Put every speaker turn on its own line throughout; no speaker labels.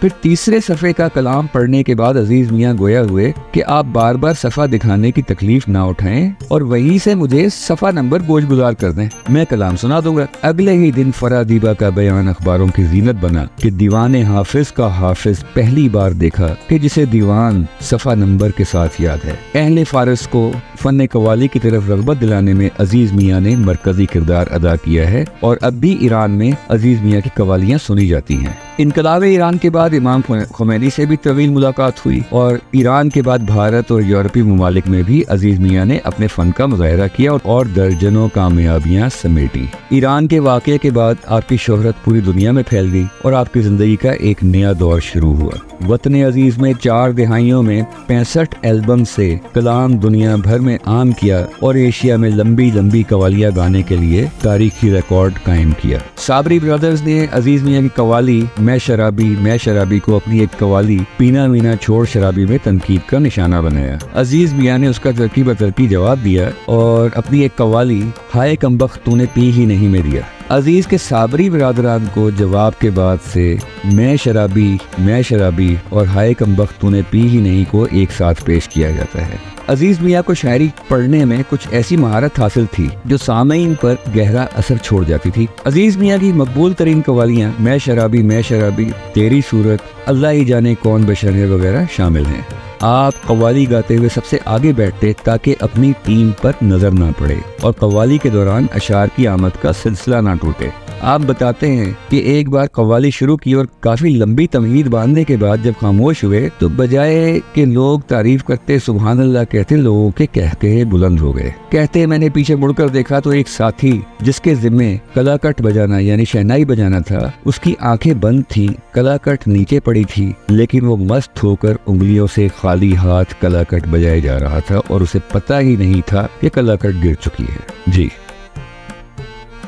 پھر تیسرے صفحے کا کلام پڑھنے کے بعد عزیز میاں گویا ہوئے کہ آپ بار بار صفحہ دکھانے کی تکلیف نہ اٹھائیں اور وہیں سے مجھے صفحہ نمبر گوش گزار کر دیں, میں کلام سنا دوں گا. اگلے ہی دن فرادیبہ کا بیان اخباروں کی زینت بنا کہ دیوان حافظ کا حافظ پہلی بار دیکھا کہ جسے دیوان صفحہ نمبر کے ساتھ یاد ہے. اہل فارس کو فن قوالی کی طرف رغبت دلانے میں عزیز میاں نے مرکزی کردار ادا کیا ہے اور اب بھی ایران میں عزیز میاں کی قوالیاں سنی جاتی ہیں. انقلاب ایران کے بعد امام خمینی سے بھی طویل ملاقات ہوئی اور ایران کے بعد بھارت اور یورپی ممالک میں بھی عزیز میاں نے اپنے فن کا مظاہرہ کیا اور درجنوں کامیابیاں سمیٹی. ایران کے واقعے کے بعد آپ کی شہرت پوری دنیا میں پھیل گئی اور آپ کی زندگی کا ایک نیا دور شروع ہوا. وطن عزیز میں 4 دہائیوں میں 65 البم سے کلام دنیا بھر میں عام کیا اور ایشیا میں لمبی لمبی قوالیاں گانے کے لیے تاریخی ریکارڈ قائم کیا. صابری برادرز نے عزیز میاں کی قوالی میں شرابی کو اپنی ایک قوالی پینا مینا چھوڑ شرابی میں تنقید کا نشانہ بنایا. عزیز میاں نے اس کا ترقی بترقی جواب دیا اور اپنی ایک قوالی ہائے کمبخت تو نے پی ہی نہیں میں دیا. عزیز کے صابری برادران کو جواب کے بعد سے میں شرابی اور ہائے کمبخت تو نے پی ہی نہیں کو ایک ساتھ پیش کیا جاتا ہے. عزیز میاں کو شاعری پڑھنے میں کچھ ایسی مہارت حاصل تھی جو سامعین پر گہرا اثر چھوڑ جاتی تھی. عزیز میاں کی مقبول ترین قوالیاں میں شرابی, تیری صورت, اللہ ہی جانے کون بشر ہے وغیرہ شامل ہیں. آپ قوالی گاتے ہوئے سب سے آگے بیٹھتے تاکہ اپنی ٹیم پر نظر نہ پڑے اور قوالی کے دوران اشعار کی آمد کا سلسلہ نہ ٹوٹے. آپ بتاتے ہیں کہ ایک بار قوالی شروع کی اور کافی لمبی تمہید باندھنے کے بعد جب خاموش ہوئے تو بجائے کہ لوگ تعریف کرتے سبحان اللہ کہتے, لوگوں کے کہکہے بلند ہو گئے. کہتے میں نے پیچھے مڑ کر دیکھا تو ایک ساتھی جس کے ذمے کلاکٹ بجانا یعنی شہنائی بجانا تھا, اس کی آنکھیں بند تھیں, کلاکٹ نیچے پڑی تھی لیکن وہ مست ہو کر انگلیوں سے خالی ہاتھ کلاکٹ بجائے جا رہا تھا اور اسے پتہ ہی نہیں تھا کہ کلاکٹ گر چکی ہے. جی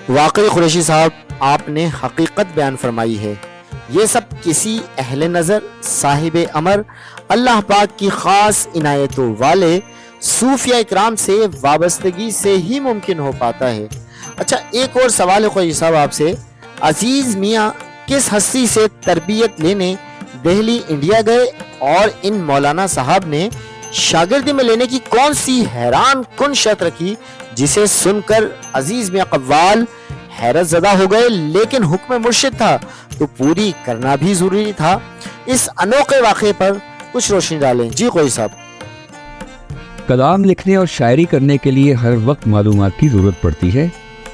واقعی قریشی صاحب آپ نے حقیقت بیان فرمائی ہے. یہ سب کسی اہل نظر, صاحب امر, اللہ پاک کی خاص عنایتوں والے صوفیہ اکرام سے وابستگی سے ہی ممکن ہو پاتا ہے. اچھا ایک اور سوال ہے قریشی صاحب آپ سے, عزیز میاں کس ہستی سے تربیت لینے دہلی انڈیا گئے اور ان مولانا صاحب نے شاگردی میں لینے کی کون سی حیران کن شرط رکھی جسے سن کر عزیز میاں قوال حیرت زدہ ہو گئے, لیکن حکم مرشد تھا تو پوری کرنا بھی ضروری تھا. اس انوکھے واقعے پر کچھ روشنی ڈالیں. جی کوئی صاحب.
کلام لکھنے اور شاعری کرنے کے لیے ہر وقت معلومات کی ضرورت پڑتی ہے,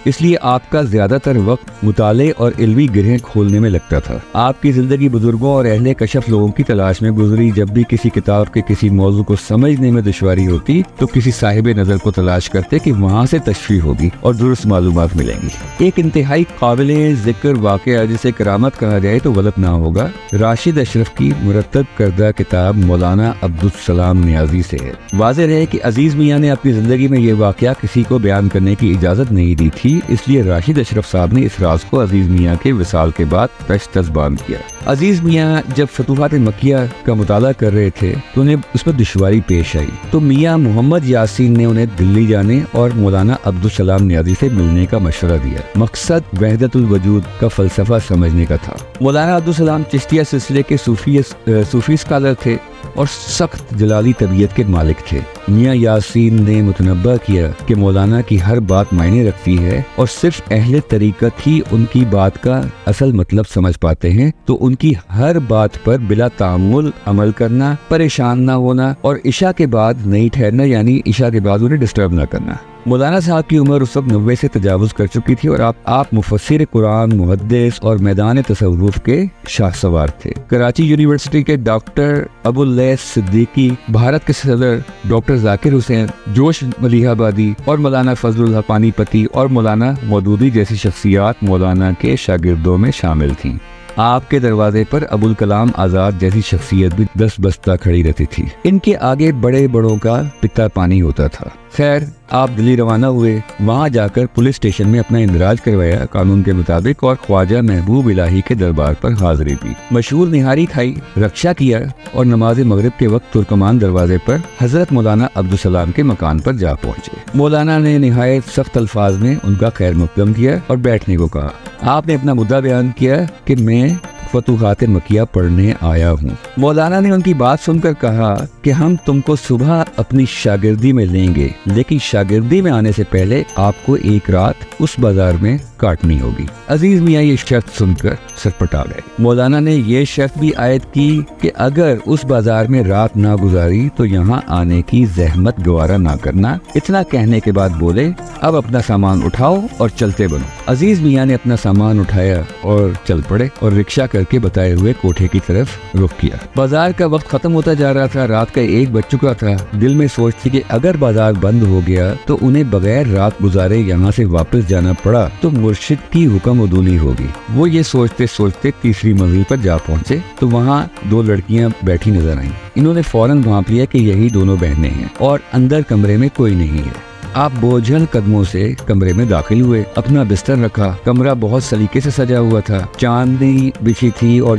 اس لیے آپ کا زیادہ تر وقت مطالعے اور علمی گرہیں کھولنے میں لگتا تھا. آپ کی زندگی بزرگوں اور اہل کشف لوگوں کی تلاش میں گزری. جب بھی کسی کتاب کے کسی موضوع کو سمجھنے میں دشواری ہوتی تو کسی صاحب نظر کو تلاش کرتے کہ وہاں سے تشریح ہوگی اور درست معلومات ملیں گی. ایک انتہائی قابل ذکر واقعہ جسے کرامت کہا جائے تو غلط نہ ہوگا, راشد اشرف کی مرتب کردہ کتاب مولانا عبدالسلام نیازی سے ہے. واضح رہے کہ عزیز میاں نے اپنی زندگی میں یہ واقعہ کسی کو بیان کرنے کی اجازت نہیں دی تھی, اس لیے راشد اشرف صاحب نے اس راز کو عزیز میاں کے وصال کے بعد تش بند کیا. عزیز میاں جب فتوحات مکیہ کا مطالعہ کر رہے تھے تو انہیں اس میں دشواری پیش آئی, تو میاں محمد یاسین نے انہیں دلی جانے اور مولانا عبدالسلام نیازی سے ملنے کا مشورہ دیا. مقصد وحدت الوجود کا فلسفہ سمجھنے کا تھا. مولانا عبدالسلام چشتیہ سلسلے کے صوفی اسکالر تھے اور سخت جلالی طبیعت کے مالک تھے. میاں یاسین نے متنبہ کیا کہ مولانا کی ہر بات معنی رکھتی ہے اور صرف اہل طریقت ہی ان کی بات کا اصل مطلب سمجھ پاتے ہیں, تو ان کی ہر بات پر بلا تعامل عمل کرنا, پریشان نہ ہونا اور عشاء کے بعد نہیں ٹھہرنا, یعنی عشاء کے بعد انہیں ڈسٹرب نہ کرنا. مولانا صاحب کی عمر اس وقت 90 سے تجاوز کر چکی تھی اور آپ مفسر قرآن, محدث اور میدان تصوف کے شاہ سوار تھے. کراچی یونیورسٹی کے ڈاکٹر ابو اللیث صدیقی, بھارت کے صدر ڈاکٹر ذاکر حسین, جوش ملیح آبادی اور مولانا فضل الحق پانی پتی اور مولانا مودودی جیسی شخصیات مولانا کے شاگردوں میں شامل تھیں. آپ کے دروازے پر ابوالکلام آزاد جیسی شخصیت بھی دست بستہ کھڑی رہتی تھی. ان کے آگے بڑے بڑوں کا پتا پانی ہوتا تھا. خیر آپ دلی روانہ ہوئے. وہاں جا کر پولیس اسٹیشن میں اپنا اندراج کروایا قانون کے مطابق اور خواجہ محبوب الہی کے دربار پر حاضری دی. مشہور نہاری کھائی, رکشہ کیا اور نماز مغرب کے وقت ترکمان دروازے پر حضرت مولانا عبدالسلام کے مکان پر جا پہنچے. مولانا نے نہایت سخت الفاظ میں ان کا خیر مقدم کیا اور بیٹھنے کو کہا. آپ نے اپنا مدعا بیان کیا کہ میں فتوحات مکیہ پڑھنے آیا ہوں۔ مولانا نے ان کی بات سن کر کہا کہ ہم تم کو صبح اپنی شاگردی میں لیں گے، لیکن شاگردی میں آنے سے پہلے آپ کو ایک رات اس بازار میں کاٹنی ہوگی۔ عزیز میاں یہ شرط سن کر سرپٹا گئے۔ مولانا نے یہ شرط بھی عائد کی کہ اگر اس بازار میں رات نہ گزاری تو یہاں آنے کی زحمت گوارا نہ کرنا۔ اتنا کہنے کے بعد بولے، اب اپنا سامان اٹھاؤ اور چلتے بنو۔ عزیز میاں نے اپنا سامان اٹھایا اور چل پڑے اور رکشہ کر کے بتائے ہوئے کوٹھے کی طرف رخ کیا۔ بازار کا وقت ختم ہوتا جا رہا تھا، رات کا 1 بج چکا تھا۔ دل میں سوچ تھی کہ اگر بازار بند ہو گیا تو انہیں بغیر رات گزارے یہاں سے واپس جانا پڑا تو مرشد کی حکم عدولی ہوگی۔ وہ یہ سوچتے سوچتے تیسری منزل پر جا پہنچے تو وہاں 2 لڑکیاں بیٹھی نظر آئیں۔ انہوں نے فوراً بھانپ لیا کہ یہی دونوں بہنیں ہیں اور اندر کمرے میں کوئی نہیں ہے۔ آپ بوجھل قدموں سے کمرے میں داخل ہوئے، اپنا بستر رکھا۔ کمرہ بہت سلیقے سے سجا ہوا تھا، چاندنی بچھی تھی اور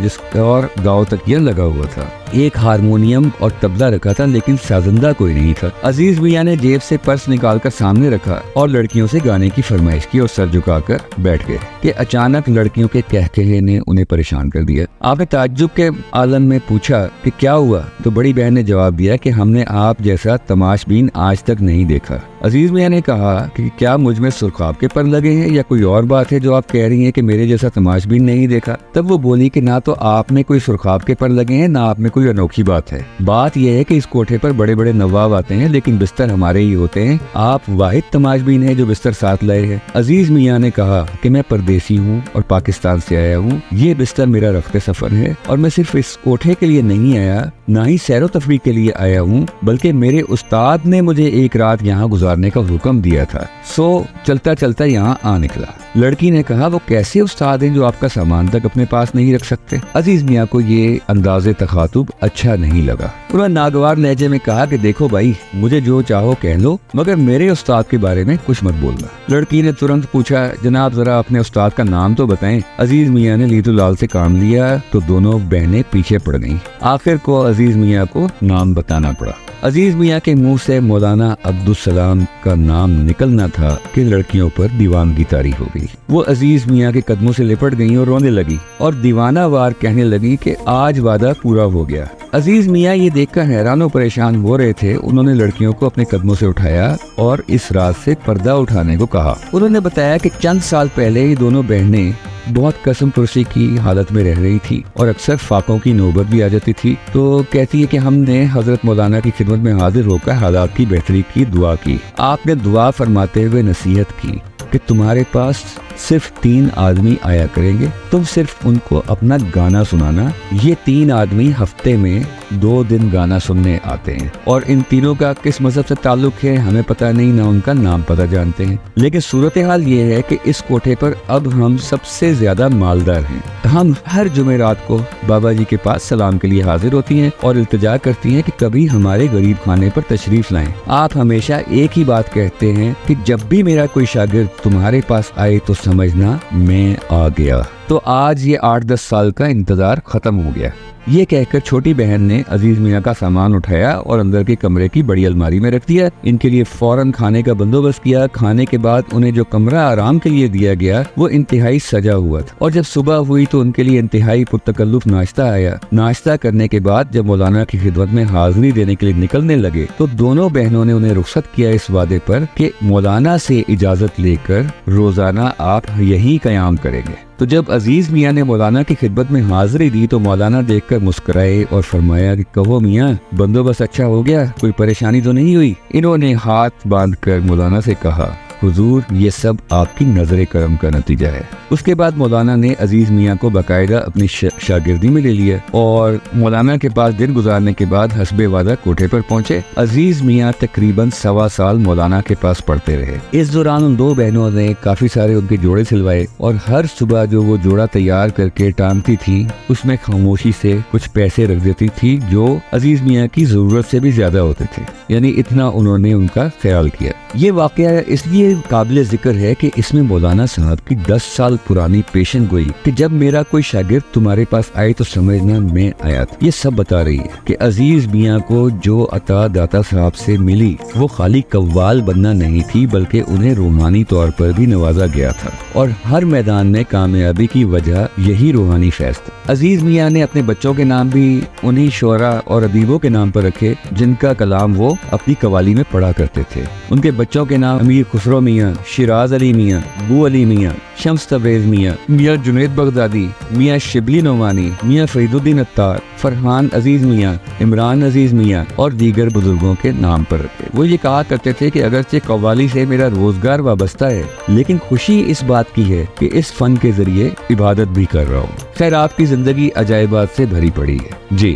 گاؤ تکیہ لگا ہوا تھا۔ ایک ہارمونیم اور طبلہ رکھا تھا، لیکن سازندہ کوئی نہیں تھا۔ عزیز میاں نے جیب سے پرس نکال کر سامنے رکھا اور لڑکیوں سے گانے کی فرمائش کی اور سر جھکا کر بیٹھ گئے کہ اچانک لڑکیوں کے کہکہے نے انہیں پریشان کر دیا۔ آپ نے تعجب کے عالم میں پوچھا کہ کیا ہوا، تو بڑی بہن نے جواب دیا کہ ہم نے آپ جیسا تماش بین آج تک نہیں دیکھا۔ عزیز میاں نے کہا کہ کیا مجھ میں سرخاب کے پر لگے ہیں یا کوئی اور بات ہے جو آپ کہہ رہی ہیں کہ میرے جیسا تماش بین نہیں دیکھا؟ تب وہ بولی کہ نہ تو آپ میں کوئی سرخاب کے پر لگے ہیں، نہ آپ میں کوئی انوکھی بات ہے۔ بات یہ ہے کہ اس کوٹھے پر بڑے بڑے نواب آتے ہیں، لیکن بستر ہمارے ہی ہوتے ہیں۔ آپ واحد تماش بین ہیں جو بستر ساتھ لائے ہیں۔ عزیز میاں نے کہا کہ میں پردیسی ہوں اور پاکستان سے آیا ہوں۔ یہ بستر میرا رخت سفر ہے اور میں صرف اس کوٹھے کے لیے نہیں آیا، نہ ہی سیر و تفریح کے لیے آیا ہوں، بلکہ میرے استاد نے مجھے ایک رات یہاں گزارنے کا حکم دیا تھا، سو چلتا چلتا یہاں آ نکلا۔ لڑکی نے کہا وہ کیسے استاد ہیں جو آپ کا سامان تک اپنے پاس نہیں رکھ سکتے؟ عزیز میاں کو یہ انداز تخاطب اچھا نہیں لگا۔ انہوں نے ناگوار لہجے میں کہا کہ دیکھو بھائی، مجھے جو چاہو کہہ لو، مگر میرے استاد کے بارے میں کچھ مت بولنا۔ لڑکی نے ترنت پوچھا، جناب ذرا اپنے استاد کا نام تو بتائیں۔ عزیز میاں نے لیتو لال سے کام لیا تو دونوں بہنیں پیچھے پڑ گئیں۔ آخر کو عزیز میاں کو نام بتانا پڑا۔ عزیز میاں کے منہ سے مولانا عبدالسلام کا نام نکلنا تھا کہ لڑکیوں پر دیوانگی طاری ہو گئی۔ وہ عزیز میاں کے قدموں سے لپٹ گئیں اور رونے لگی اور دیوانہ وار کہنے لگی کہ آج وعدہ پورا ہو گیا۔ عزیز میاں یہ دیکھ کر حیران و پریشان ہو رہے تھے۔ انہوں نے لڑکیوں کو اپنے قدموں سے اٹھایا اور اس راز سے پردہ اٹھانے کو کہا۔ انہوں نے بتایا کہ چند سال پہلے یہ دونوں بہنیں بہت قسم پرسی کی حالت میں رہ رہی تھی اور اکثر فاقوں کی نوبت بھی آ جاتی تھی، تو کہتی ہے کہ ہم نے حضرت مولانا کی خدمت میں حاضر ہو کر حالات کی بہتری کی دعا کی۔ آپ نے دعا فرماتے ہوئے نصیحت کی کہ تمہارے پاس صرف 3 آدمی آیا کریں گے، تم صرف ان کو اپنا گانا سنانا۔ یہ 3 آدمی ہفتے میں 2 دن گانا سننے آتے ہیں اور ان تینوں کا کس مذہب سے تعلق ہے ہمیں پتہ نہیں، نہ ان کا نام پتہ جانتے ہیں، لیکن صورتحال یہ ہے کہ اس کوٹھے پر اب ہم سب سے زیادہ مالدار ہیں۔ ہم ہر جمعرات کو بابا جی کے پاس سلام کے لیے حاضر ہوتی ہیں اور التجا کرتی ہیں کہ کبھی ہمارے غریب خانے پر تشریف لائیں۔ آپ ہمیشہ ایک ہی بات کہتے ہیں کہ جب بھی میرا کوئی شاگرد تمہارے پاس آئے تو سمجھنا میں آ گیا۔ تو آج یہ 8-10 سال کا انتظار ختم ہو گیا۔ یہ کہہ کر چھوٹی بہن نے عزیز میاں کا سامان اٹھایا اور اندر کے کمرے کی بڑی الماری میں رکھ دیا۔ ان کے لیے فوراً کھانے کا بندوبست کیا۔ کھانے کے بعد انہیں جو کمرہ آرام کے لیے دیا گیا وہ انتہائی سجا ہوا تھا، اور جب صبح ہوئی تو ان کے لیے انتہائی پرتکلف ناشتہ آیا۔ ناشتہ کرنے کے بعد جب مولانا کی خدمت میں حاضری دینے کے لیے نکلنے لگے تو دونوں بہنوں نے انہیں رخصت کیا اس وعدے پر کہ مولانا سے اجازت لے کر روزانہ آپ یہی قیام کریں گے۔ تو جب عزیز میاں نے مولانا کی خدمت میں حاضری دی تو مولانا دیکھ کر مسکرائے اور فرمایا کہ کہو میاں، بندوبست اچھا ہو گیا، کوئی پریشانی تو نہیں ہوئی؟ انہوں نے ہاتھ باندھ کر مولانا سے کہا، حضور یہ سب آپ کی نظر کرم کا نتیجہ ہے۔ اس کے بعد مولانا نے عزیز میاں کو باقاعدہ اپنی شاگردی میں لے لیا اور مولانا کے پاس دن گزارنے کے بعد حسب وعدہ کوٹھے پر پہنچے۔ عزیز میاں تقریباً 1.25 سال مولانا کے پاس پڑھتے رہے۔ اس دوران ان 2 بہنوں نے کافی سارے ان کے جوڑے سلوائے اور ہر صبح جو وہ جوڑا تیار کر کے ٹانگتی تھی اس میں خاموشی سے کچھ پیسے رکھ دیتی تھی جو عزیز میاں کی ضرورت سے بھی زیادہ ہوتے تھے، یعنی اتنا انہوں نے ان کا خیال کیا۔ یہ واقعہ اس لیے یہ قابل ذکر ہے کہ اس میں مولانا صاحب کی 10 سال پرانی پیشن گوئی کہ جب میرا کوئی شاگرد تمہارے پاس آئے تو سمجھنا میں آیا تھا، یہ سب بتا رہی ہے کہ عزیز میاں کو جو عطا داتا صاحب سے ملی وہ خالی قوال بننا نہیں تھی، بلکہ انہیں روحانی طور پر بھی نوازا گیا تھا، اور ہر میدان میں کامیابی کی وجہ یہی روحانی فیض تھا۔ عزیز میاں نے اپنے بچوں کے نام بھی انہی شعراء اور ادیبوں کے نام پر رکھے جن کا کلام وہ اپنی قوالی میں پڑھا کرتے تھے۔ ان کے بچوں کے نام امیر خسرو میاں، شیراز علی میاں، بو علی میاں، شمس تبریز میاں، میاں جنید بغدادی، میاں شبلی نعمانی، میاں فرید الدین عطار، فرحان عزیز میاں، عمران عزیز میاں اور دیگر بزرگوں کے نام پر رکھے۔ وہ یہ کہا کرتے تھے کہ اگرچہ قوالی سے میرا روزگار وابستہ ہے، لیکن خوشی اس بات کی ہے کہ اس فن کے ذریعے عبادت بھی کر رہا ہوں۔ خیر، آپ کی زندگی عجائبات سے بھری پڑی ہے۔ جی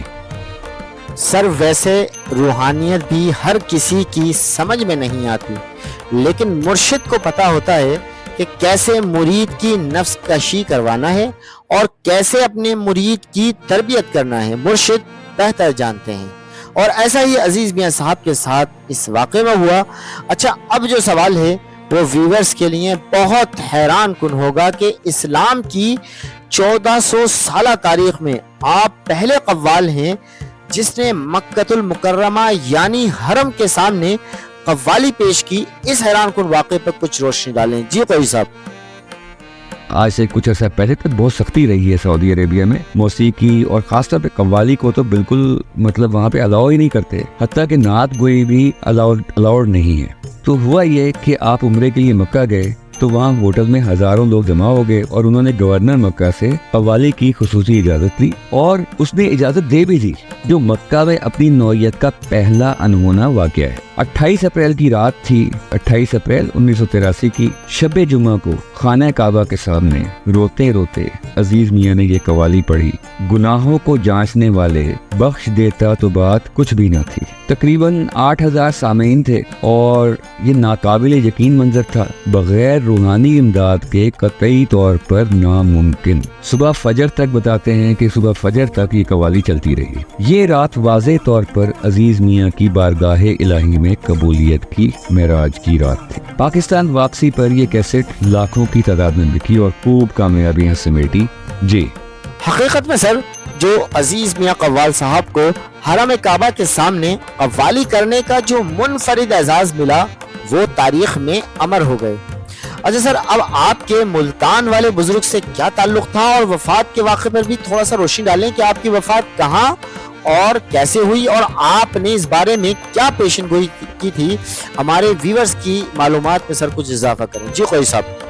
سر، ویسے روحانیت بھی ہر کسی کی سمجھ میں نہیں آتی، لیکن مرشد کو پتا ہوتا ہے کہ کیسے مرید کی نفس کشی کروانا ہے اور کیسے اپنے مرید کی تربیت کرنا ہے، مرشد بہتر جانتے ہیں، اور ایسا ہی عزیز میاں صاحب کے ساتھ اس واقعے میں ہوا۔ اچھا، اب جو سوال ہے وہ ویورز کے لیے بہت حیران کن ہوگا کہ اسلام کی 1400 سالہ تاریخ میں آپ پہلے قوال ہیں جس نے مکۃ المکرمہ یعنی حرم کے سامنے قوالی پیش کی۔ اس حیران کن واقعے پر کچھ روشنی ڈالیں۔ جی قوی صاحب۔
آج سے کچھ عرصہ پہلے تک بہت سختی رہی ہے سعودی عربیہ میں موسیقی اور خاص طور پہ قوالی کو تو بالکل وہاں پہ الاؤ ہی نہیں کرتے، حتیٰ کہ نعت گوئی بھی الاؤڈ نہیں ہے۔ تو ہوا یہ کہ آپ عمرے کے لیے مکہ گئے تو وہاں ہوٹل میں ہزاروں لوگ جمع ہو گئے اور انہوں نے گورنر مکہ سے قوالی کی خصوصی اجازت لی، اور اس نے اجازت دے بھی دی، جو مکہ میں اپنی نوعیت کا پہلا انہونا واقعہ ہے۔ 28 اپریل کی رات تھی، 28 اپریل 1983 کی شب جمعہ کو خانہ کعبہ کے سامنے روتے روتے عزیز میاں نے یہ قوالی پڑھی: گناہوں کو جانچنے والے، بخش دیتا تو بات کچھ بھی نہ تھی۔ تقریباً 8000 سامعین تھے اور یہ ناقابل یقین منظر تھا، بغیر روحانی امداد کے قطعی طور پر ناممکن۔ صبح فجر تک بتاتے ہیں کہ صبح فجر تک یہ قوالی چلتی رہی۔ یہ رات واضح طور پر عزیز میاں کی بارگاہ الہی میں قبولیت کی معراج کی رات تھی۔ پاکستان واپسی پر یہ کیسٹ لاکھوں کی تعداد میں بکی اور خوب کامیابیاں سمیٹی۔ جی
حقیقت میں سر، جو عزیز میاں قوال صاحب کو حرم کعبہ کے سامنے قوالی کرنے کا جو منفرد اعزاز ملا وہ تاریخ میں امر ہو گئے۔ اچھا سر، اب آپ کے ملتان والے بزرگ سے کیا تعلق تھا اور وفات کے واقعے پر بھی تھوڑا سا روشنی ڈالیں کہ آپ کی وفات کہاں اور کیسے ہوئی اور آپ نے اس بارے میں کیا پیشن گوئی کی تھی، ہمارے ویورز کی معلومات میں سر کچھ اضافہ کریں۔ جی قوی صاحب۔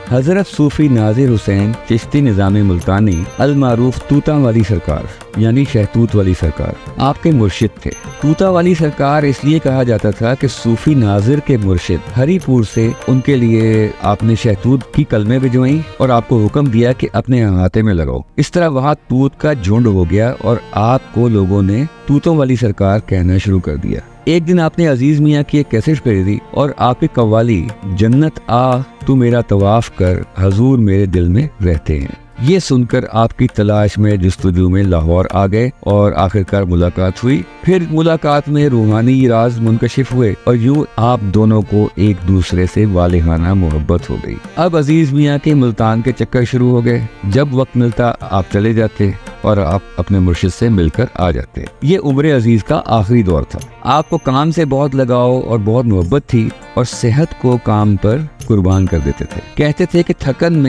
حضرت صوفی ناظر حسین چشتی نظام ملتانی المعروف توتا والی سرکار یعنی شہتوت والی سرکار آپ کے مرشد تھے۔ توتا والی سرکار اس لیے کہا جاتا تھا کہ صوفی ناظر کے مرشد ہری پور سے ان کے لیے آپ نے شہتوت کی کلمیں بھجوائیں اور آپ کو حکم دیا کہ اپنے احاطے میں لگاؤ۔ اس طرح وہاں توت کا جھنڈ ہو گیا اور آپ کو لوگوں نے توتوں والی سرکار کہنا شروع کر دیا۔ ایک دن آپ نے عزیز میاں کی ایک کیسٹ بھیج دی اور آپ کی قوالی جنت آ تو میرا طواف کر حضور میرے دل میں رہتے ہیں، یہ سن کر آپ کی تلاش میں جستجو میں لاہور آ گئے اور آخرکار ملاقات ہوئی۔ پھر ملاقات میں روحانی راز منکشف ہوئے اور یوں آپ دونوں کو ایک دوسرے سے والہانہ محبت ہو گئی۔ اب عزیز میاں کے ملتان کے چکر شروع ہو گئے، جب وقت ملتا آپ چلے جاتے اور آپ اپنے مرشد سے مل کر آ جاتے۔ یہ عمر عزیز کا آخری دور تھا۔ آپ کو کام سے بہت لگاؤ اور بہت محبت تھی اور صحت کو کام پر قربان کر دیتے تھے۔ کہتے تھے کہ تھکن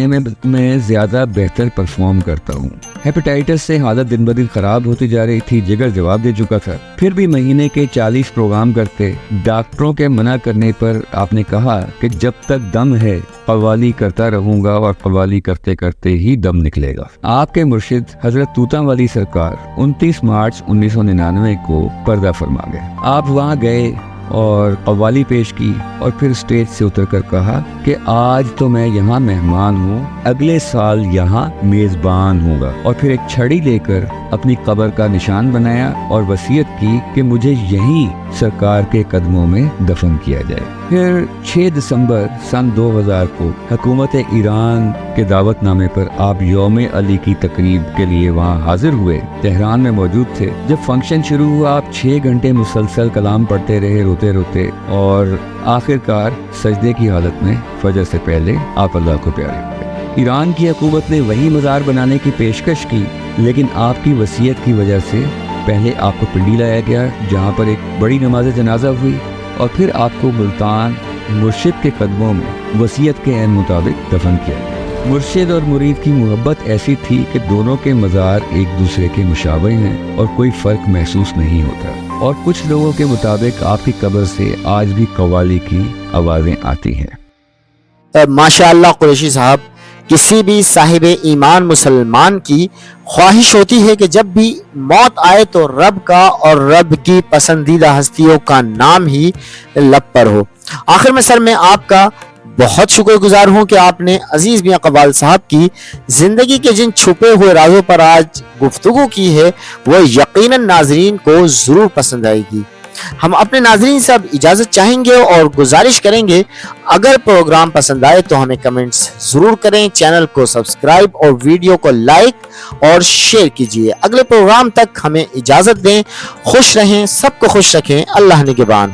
میں زیادہ بہتر پرفارم کرتا ہوں۔ ہیپیٹائٹس سے حالت دن بدن خراب ہوتی جا رہی تھی، جگر جواب دے چکا تھا، پھر بھی مہینے کے 40 پروگرام کرتے۔ ڈاکٹروں کے منع کرنے پر آپ نے کہا کہ جب تک دم ہے قوالی کرتا رہوں گا اور قوالی کرتے کرتے ہی دم نکلے گا۔ آپ کے مرشد حضرت توتا والی سرکار 29 مارچ 1999 کو پردہ فرما گئے۔ آپ وہاں گئے اور قوالی پیش کی اور پھر اسٹیج سے اتر کر کہا کہ آج تو میں یہاں مہمان ہوں، اگلے سال یہاں میزبان ہوں گا، اور پھر ایک چھڑی لے کر اپنی قبر کا نشان بنایا اور وصیت کی کہ مجھے یہیں سرکار کے قدموں میں دفن کیا جائے۔ پھر 6 دسمبر سن 2000 کو حکومت ایران کے دعوت نامے پر آپ یوم علی کی تقریب کے لیے وہاں حاضر ہوئے، تہران میں موجود تھے۔ جب فنکشن شروع ہوا آپ 6 گھنٹے مسلسل کلام پڑھتے رہے، روتے روتے اور آخر کار سجدے کی حالت میں فجر سے پہلے آپ اللہ کو پیارے ہو گئے۔ ایران کی حکومت نے وہی مزار بنانے کی پیشکش کی، لیکن آپ کی وصیت کی وجہ سے پہلے آپ کو پنڈی لایا گیا جہاں پر ایک بڑی نماز جنازہ ہوئی، اور پھر آپ کو ملتان مرشد کے قدموں میں وصیت کے عین مطابق دفن کیا گیا۔ مرشد اور مرید کی محبت ایسی تھی کہ دونوں کے مزار ایک دوسرے کے مشابہ ہیں اور کوئی فرق محسوس نہیں ہوتا، اور کچھ لوگوں کے مطابق آپ کی قبر سے آج بھی قوالی کی آوازیں آتی ہیں۔
ماشاء اللہ قریشی صاحب، کسی بھی صاحب ایمان مسلمان کی خواہش ہوتی ہے کہ جب بھی موت آئے تو رب کا اور رب کی پسندیدہ ہستیوں کا نام ہی لب پر ہو۔ آخر میں سر میں آپ کا بہت شکر گزار ہوں کہ آپ نے عزیز میاں قوال صاحب کی زندگی کے جن چھپے ہوئے رازوں پر آج گفتگو کی ہے وہ یقیناً ناظرین کو ضرور پسند آئے گی۔ ہم اپنے ناظرین سے اب اجازت چاہیں گے اور گزارش کریں گے اگر پروگرام پسند آئے تو ہمیں کمنٹس ضرور کریں، چینل کو سبسکرائب اور ویڈیو کو لائک اور شیئر کیجیے۔ اگلے پروگرام تک ہمیں اجازت دیں، خوش رہیں، سب کو خوش رکھیں، اللہ نگہبان۔